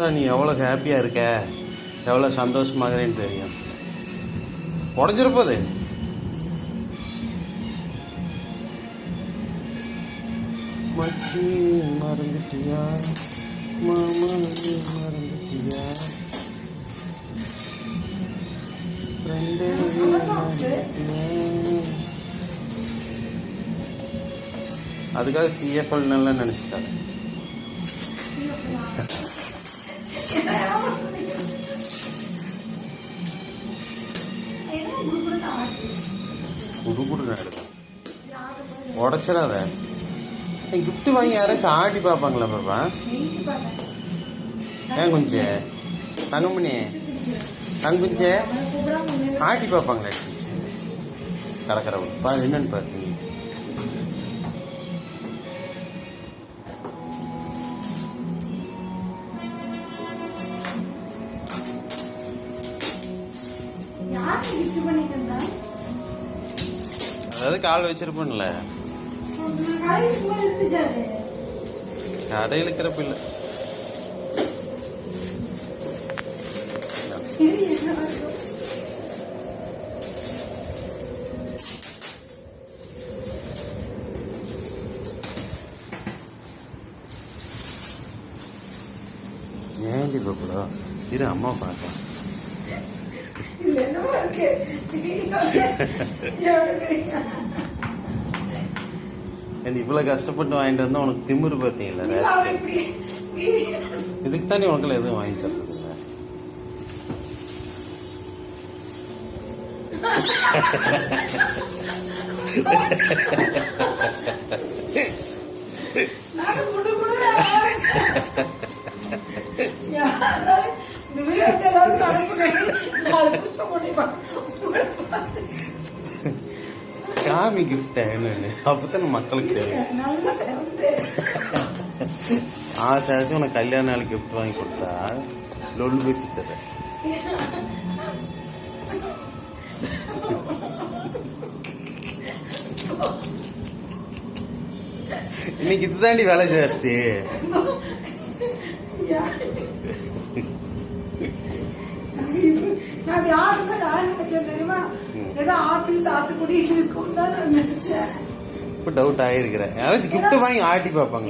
நீ எவ்வளோ ஹாப்பியாக இருக்க, எவ்வளோ சந்தோஷமாகறேன்னு தெரியும். உடஞ்சிருப்போது. மச்சி நீ மறந்துட்டியா, மாமா நீ மறந்துட்டியா, ஃப்ரெண்டே நீ மறந்துட்டியா. அதுக்காக சிஎஃப்எல் நல்லா நினச்சிக்காது. குடு எடுக்கும், உடச்சிடாத. கிஃப்ட் வாங்கி யாராச்சும் ஆட்டி பார்ப்பாங்களா பாப்பா? ஏன் குஞ்சே தங்கமணி, தங்குஞ்சே ஆட்டி பார்ப்பாங்களா? கடற்கரை பாரு என்னன்னு பாரு. அதாவது கால் வச்சிருப்பேன்ல, கடையில் இருக்கிறப்ப இல்லை. ஏண்டி பாப்பா இரு, அம்மா பார்த்தா இவ்வளவு கஷ்டப்பட்டு வாங்கிட்டு வந்தா உனக்கு திமிரு பார்த்தீங்களா? இதுக்கு தானே உனக்குல எதுவும் வாங்கி தர்றது இல்லை. சாமி கிஃப்ட் என்னன்னு அப்பத்தான மக்களுக்கு தெரியும். ஆசை ஆசை உனக்கு கல்யாண நாள் கிஃப்ட் வாங்கி கொடுத்தா லொல்லு வச்சு தரேன். இன்னைக்கு இதுதாண்டி வேலை ஜாஸ்தி. இப்ப டவுட் ஆயிருக்கிறேன். யாராச்சும் கிஃப்ட் வாங்கி ஆட்டி பார்ப்பாங்க.